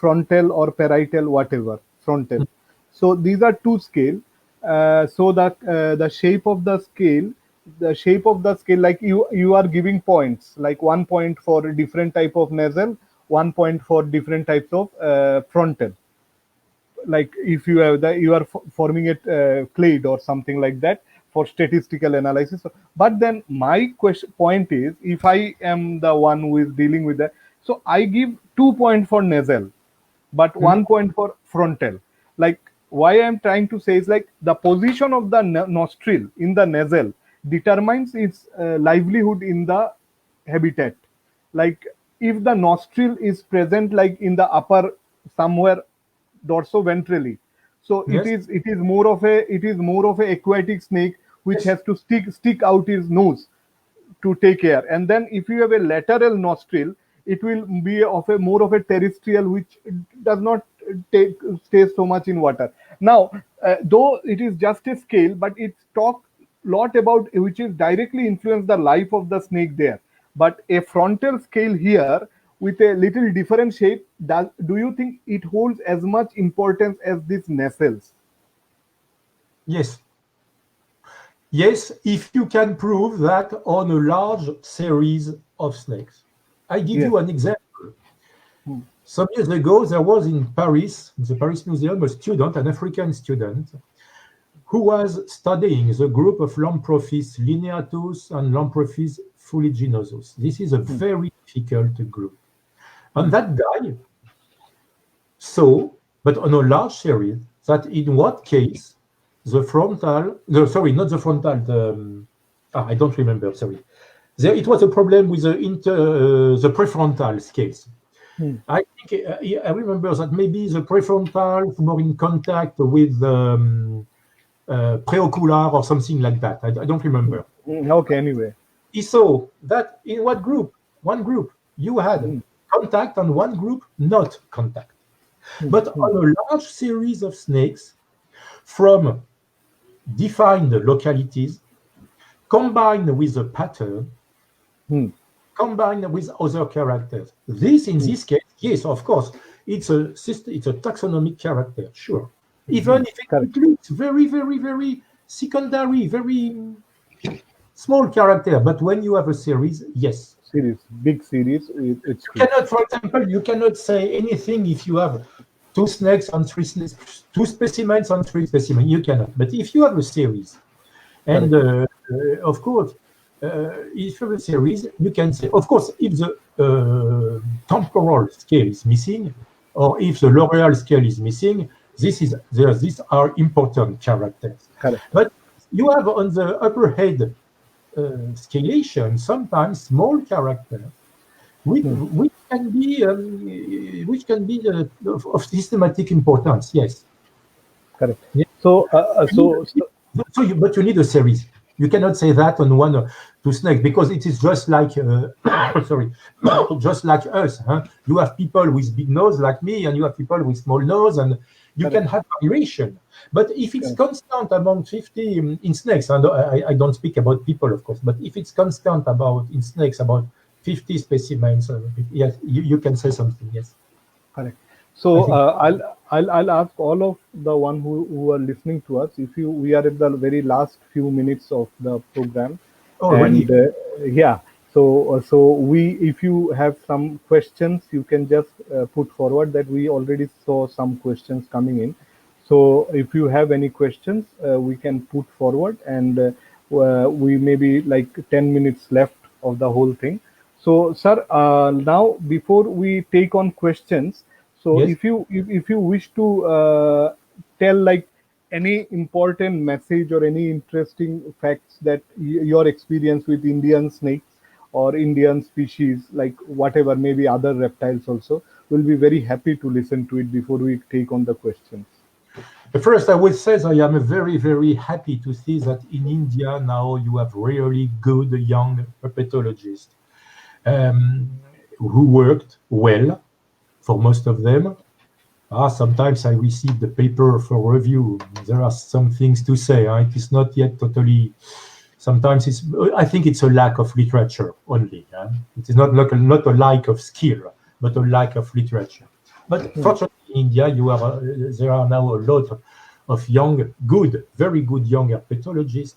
frontal or parietal, whatever frontal, so these are two scale. So the shape of the scale, like you are giving points, like 1 point for different type of nasal, 1 point for different types of frontal. Like if you have the you are forming a clade or something like that for statistical analysis. But then my question point is, if I am the one who is dealing with that, so I give 2 points for nasal but Mhm. 1 point for frontal. Like why I'm trying to say is like the position of the nostril in the nasal determines its livelihood in the habitat. Like if the nostril is present like in the upper somewhere dorsoventrally, so Yes. it is more of a aquatic snake which Yes. has to stick out his nose to take care. And then if you have a lateral nostril, it will be of a more of a terrestrial which does not take stay so much in water. Now, though it is just a scale, but it talk lot about which is directly influence the life of the snake there. But a frontal scale here with a little different shape, do you think it holds as much importance as these nacelles? Yes. Yes, if you can prove that on a large series of snakes. I give Yes. you an example. Hmm. Some years ago, there was in Paris, in the Paris Museum, a student, an African student, who was studying the group of Lamprophis lineatus and Lamprophis fuliginosus. This is a Hmm. very difficult group. And Hmm. that guy saw, but on a large series, that in what case the frontal, no, sorry, not the frontal, I don't remember, sorry. There, it was a problem with the prefrontal scales. Hmm. I think I remember that maybe the prefrontal is more in contact with preocular or something like that. I don't remember. Okay, anyway. He saw that in what group? One group you had Hmm. contact, and one group not contact. Hmm. But Hmm. on a large series of snakes from defined localities, combined with a pattern, Hmm. combined with other characters. This, in Hmm. this case, yes, of course, it's a system, it's a taxonomic character, sure. Hmm. Even if it Correct. includes very, very, very secondary, very small character, but when you have a series, yes. Series, big series, it's You true. cannot, for example, you cannot say anything if you have two snakes and three snakes, two specimens and three specimens. You cannot. But if you have a series, and Correct. of course, if you have a series, you can say, of course, if the temporal scale is missing, or if the L'Oreal scale is missing, these are important characters. Correct. But you have on the upper head scalation sometimes small characters Hmm. which can be of systematic importance. Yes. Correct. Yeah. So, But you need a series. You cannot say that on one to snake because it is just like sorry, just like us. Huh? You have people with big nose like me, and you have people with small nose, and you can correct. have variation. But if it's Correct. constant among 50 in snakes, and I don't speak about people, of course, but if it's constant about in snakes about 50 specimens, yes, you can say something. Yes, Correct. I So think. I'll ask all of the one who are listening to us. If you we are at the very last few minutes of the program, Already. and yeah. So we if you have some questions, you can just put forward that we already saw some questions coming in. So if you have any questions, we can put forward, and we maybe like 10 minutes left of the whole thing. So, sir, now before we take on questions, so Yes. if you wish to tell like any important message or any interesting facts that your experience with Indian snakes or Indian species, like whatever, maybe other reptiles also, will be very happy to listen to it before we take on the questions. First, I would say that I am very, very happy to see that in India now you have really good young herpetologists. um, who worked well for most of them. Sometimes I receive the paper for review. There are some things to say. It is not yet totally. Sometimes I think it's a lack of literature only. It is not a lack of skill, but a lack of literature. But fortunately, in India, there are now a lot of young, very good young herpetologists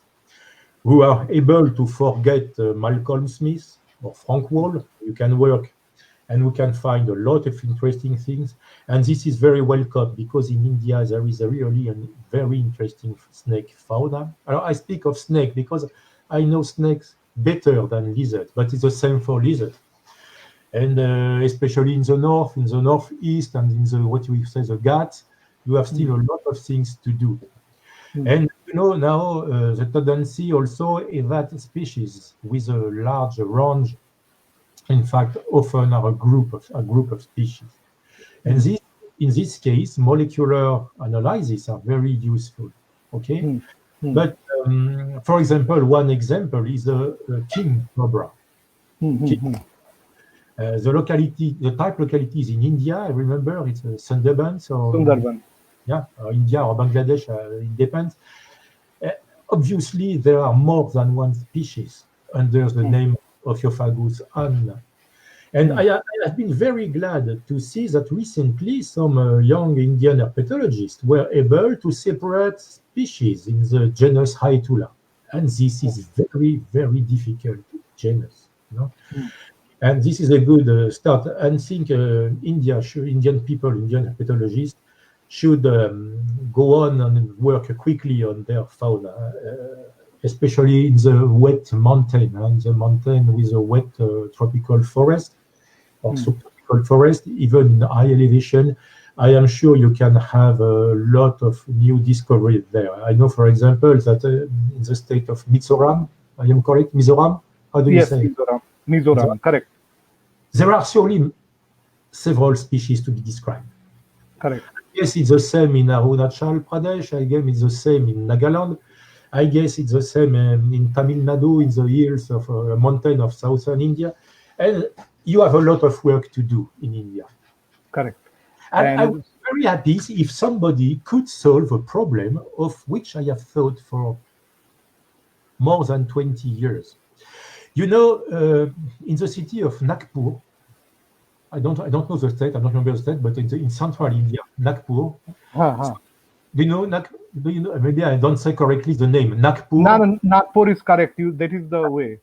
who are able to forget Malcolm Smith or Frank Wall. You can work and we can find a lot of interesting things. And this is very welcome because in India there is really a very interesting snake fauna. I speak of snake because I know snakes better than lizards, but it's the same for lizards. And especially in the northeast, and in the Ghats, you have still a lot of things to do. And now the tendency also is that species with a large range, in fact, often are a group of species. And in this case, molecular analyses are very useful. Okay, but for example, one example is a king cobra. The type localities in India, I remember it's Sundarbans or India or Bangladesh, it depends. Obviously, there are more than one species under the name Ophiopagus anna. And I have been very glad to see that recently some young Indian herpetologists were able to separate species in the genus Haetula. And this is very, very difficult genus. And this is a good start. And I think Indian herpetologists should go on and work quickly on their fauna, especially in the wet mountain, and the mountain with a wet tropical forest or subtropical forest, even in high elevation. I am sure you can have a lot of new discoveries there. I know, for example, that in the state of Mizoram, I am correct, Mizoram? How do you say it? Mizoram, correct. There are surely several species to be described. Correct. I guess it's the same in Arunachal Pradesh. I guess it's the same in Nagaland. I guess it's the same in Tamil Nadu, in the hills of a mountain of southern India. And you have a lot of work to do in India. Correct. And I was very happy if somebody could solve a problem of which I have thought for more than 20 years. In the city of Nagpur, I don't know the state, I don't remember the state, but in central India, Nagpur. Do you know, maybe I don't say correctly the name, Nagpur? No, Nagpur is correct. That is the way.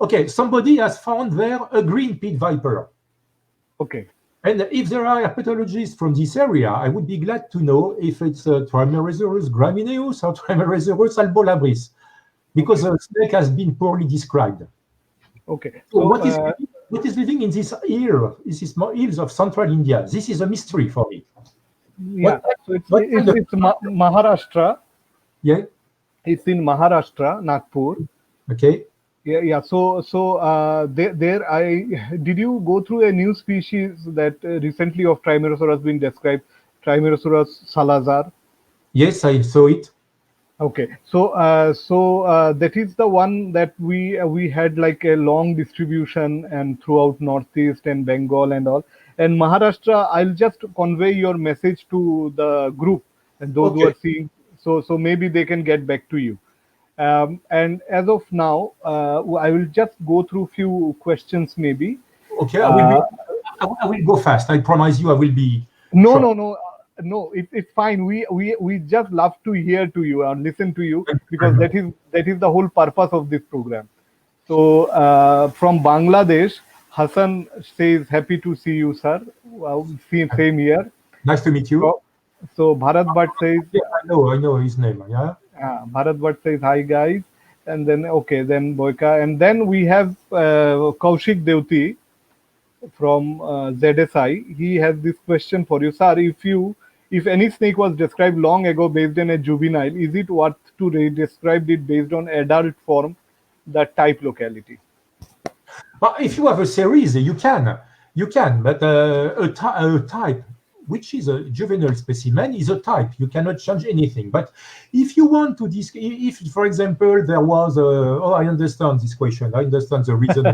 Okay, somebody has found there a green pit viper. Okay. And if there are herpetologists from this area, I would be glad to know if it's Trimeresurus gramineus or Trimeresurus albolabris, because the snake has been poorly described. Okay. So what is living in this hills of central India? This is a mystery for me. Yeah, so it's Maharashtra. Yeah. It's in Maharashtra, Nagpur. Okay. Yeah. So did you go through a new species that recently of Trimeresurus been described, Trimeresurus salazar? Yes, I saw it. Okay, so that is the one that we had like a long distribution and throughout Northeast and Bengal and all. And Maharashtra, I'll just convey your message to the group and those who are seeing. So maybe they can get back to you. And as of now, I will just go through few questions maybe. Okay, I will go fast. I promise you, I will be. No, it's fine. We just love to hear to you and listen to you because that is the whole purpose of this program. So from Bangladesh, Hassan says, "Happy to see you, sir." Same here. Nice to meet you. So Bharat Bhatt says, "Yeah, I know his name." Yeah. Bharat Bhatt says, "Hi guys," and then Boyka, and then we have Kaushik Devti from ZSI. He has this question for you, sir. If any snake was described long ago based on a juvenile, is it worth to describe it based on adult form, the type locality? If you have a series, you can, but a type, which is a juvenile specimen, is a type. You cannot change anything. But if you want to, if for example, there was I understand this question. I understand the reason.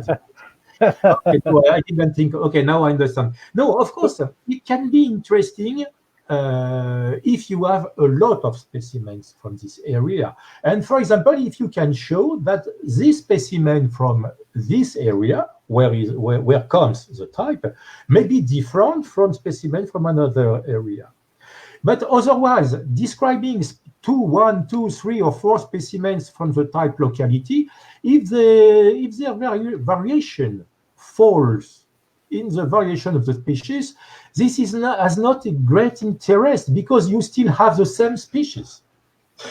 Okay, no, I didn't think. Okay, now I understand. No, of course, it can be interesting if you have a lot of specimens from this area. And for example, if you can show that this specimen from this area, where comes the type, may be different from specimen from another area. But otherwise, describing one, two, three, or four specimens from the type locality, if their variation falls in the variation of the species, this has not a great interest because you still have the same species.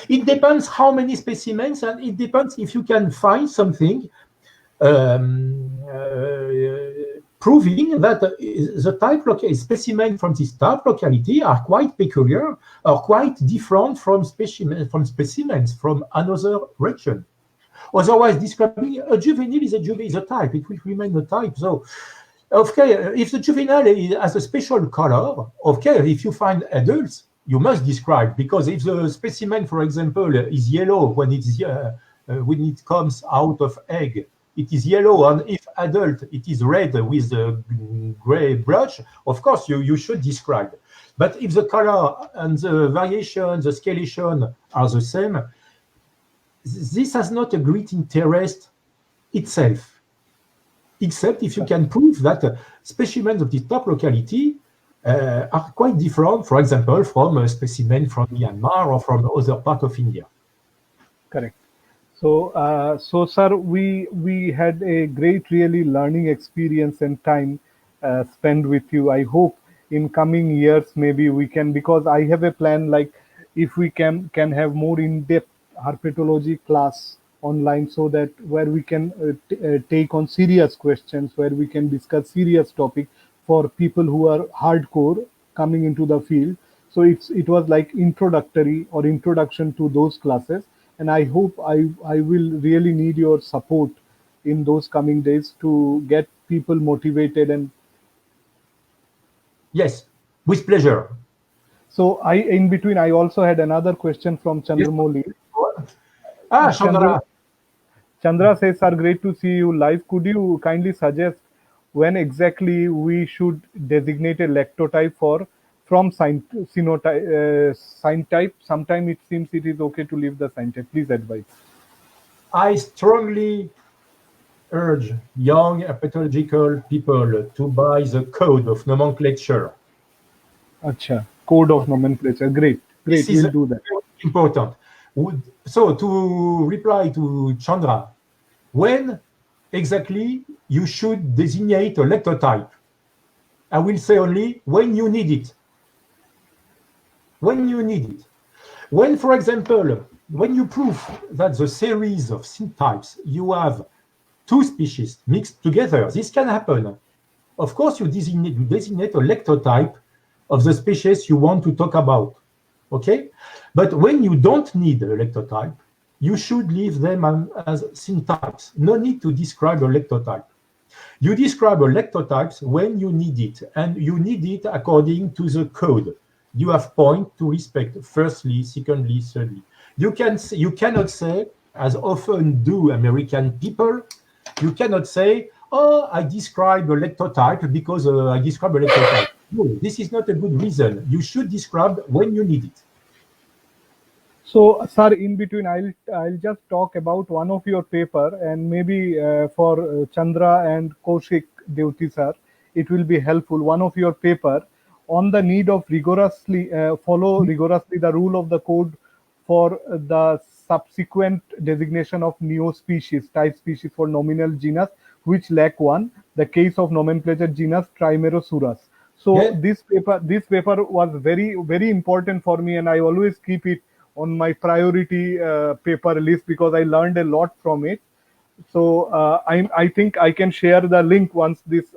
It depends how many specimens, and it depends if you can find something proving that the type specimen from this type locality are quite peculiar or quite different from specimens from another region. Otherwise, describing a juvenile is a type. It will remain a type. So, okay, if the juvenile has a special color, okay, if you find adults, you must describe, because if the specimen, for example, is yellow when it comes out of egg, it is yellow, and if adult, it is red with a gray blotch, of course, you should describe. But if the color and the variation, the scalation are the same, this has not a great interest itself, except if you can prove that specimens of this top locality are quite different, for example, from a specimen from Myanmar or from other part of India. Correct. So, sir, we had a great, really learning experience and time spent with you. I hope in coming years maybe we can, because I have a plan, like if we can have more in-depth herpetology class online, so that where we can take on serious questions, where we can discuss serious topic for people who are hardcore coming into the field. So it was like introductory or introduction to those classes, and I hope I will really need your support in those coming days to get people motivated. And Yes, with pleasure. so I, in between, I also had another question from Yes. Chandramouli. Chandra. Chandra says, "Sir, great to see you live. Could you kindly suggest when exactly we should designate a lectotype for from sign type? Sometime it seems it is okay to leave the sign type. Please advise." I strongly urge young pathological people to buy the code of nomenclature. Acha, code of nomenclature. Great, This great. is We'll do that. important. So to reply to Chandra, when exactly you should designate a lectotype? I will say only when you need it. When you need it. When, for example, when you prove that the series of syntypes you have two species mixed together, this can happen. Of course, you designate a lectotype of the species you want to talk about. Okay? But when you don't need a lectotype, you should leave them as syntypes. No need to describe a lectotype. You describe a lectotypes when you need it, and you need it according to the code. You have point to respect, firstly, secondly, thirdly. You cannot say, as often do American people, you cannot say, oh, I describe a lectotype because I describe a lectotype. No, this is not a good reason. You should describe when you need it. So, sir, in between, I'll just talk about one of your paper, and maybe for Chandra and Kaushik Devti sir, it will be helpful. One of your paper on the need of rigorously follow rigorously the rule of the code for the subsequent designation of neo species, type species for nominal genus which lack one. The case of nomenclature genus Trimerosaurus. So Yeah. this paper was very, very important for me, and I always keep it on my priority paper list because I learned a lot from it. So I think I can share the link once this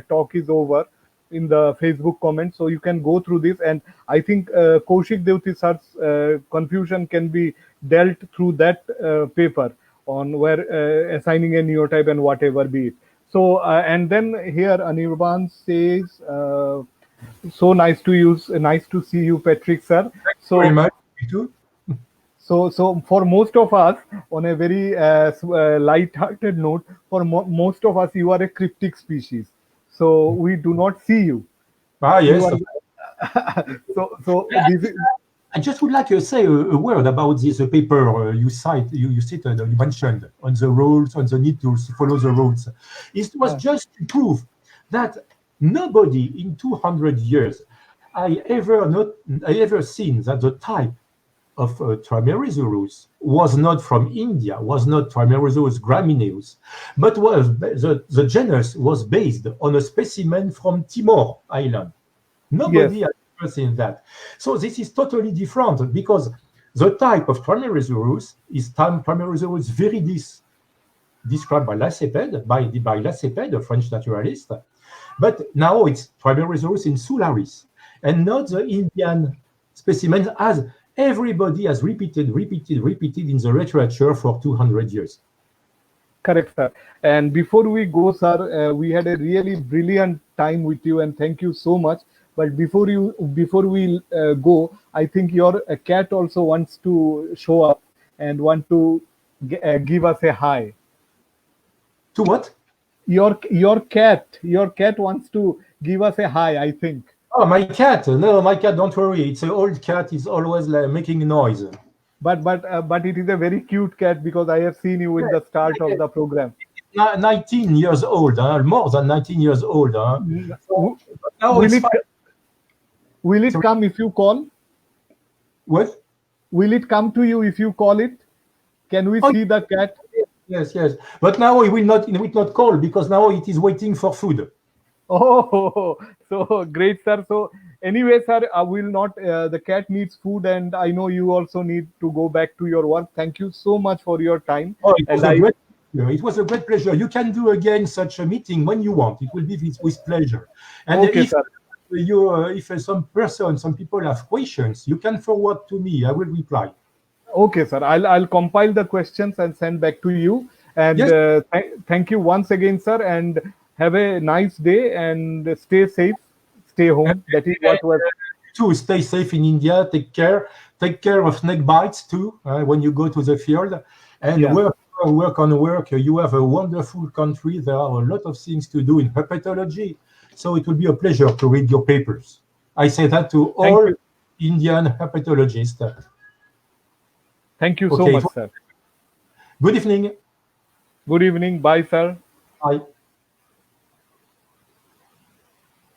talk is over in the Facebook comment, so you can go through this. And I think Kaushik Devti sir's confusion can be dealt through that paper on where assigning a neotype and whatever be it. So and then here Anirban says, "So nice to see you, Patrick sir." Very So much. Me too. So for most of us, on a very light-hearted note, for most of us, you are a cryptic species. So we do not see you. Ah, You yes. are so this is I just would like to say a word about this paper you cite, you cited, you mentioned on the rules, on the need to follow the rules. It was uh, just to prove that nobody in 200 years I ever seen that the type of Trimeresurus was not from India, was not Trimeresurus gramineus, but the genus was based on a specimen from Timor Island. yes, Nobody has ever seen that. So this is totally different because the type of Trimeresurus is Trimeresurus viridis, described by Lacépède, by Lacépède, a French naturalist. But now it's Trimeresurus insularis, and not the Indian specimens, as everybody has repeated in the literature for 200 years. correct, sir. And before we go, sir, we had a really brilliant time with you, and thank you so much. But before we go, I think your cat also wants to show up and want to give us a hi. To what? Your cat wants to give us a hi, I think. Oh, my cat. No, my cat, don't worry. It's an old cat. It's always like, making noise. But it is a very cute cat because I have seen you in the start of the program. 19 years old, more than 19 years old. So, W- but now Will it's it fine. will it Sorry, come if you call? what? Will it come to you if you call it? Can we Oh, see the cat? yes, yes. But now it will not call because now it is waiting for food. Oh, so great, sir. So anyway, sir, I will not. The cat needs food, and I know you also need to go back to your work. Thank you so much for your time, Oh, it was and a I. great pleasure. It was a great pleasure. You can do again such a meeting when you want. It will be with pleasure. And Okay, sir. if some people have questions, you can forward to me. I will reply. Okay, sir. I'll compile the questions and send back to you. And Yes. thank you once again, sir. And have a nice day and stay safe. Stay And, home. That is what was. to stay safe in India. Take care. Take care of snake bites too when you go to the field, and Yeah. work on work. You have a wonderful country. There are a lot of things to do in herpetology, so it will be a pleasure to read your papers. I say that to Thank all you. Indian herpetologists. Thank you so Okay. much, sir. Good evening. Good evening. Bye, sir. Bye.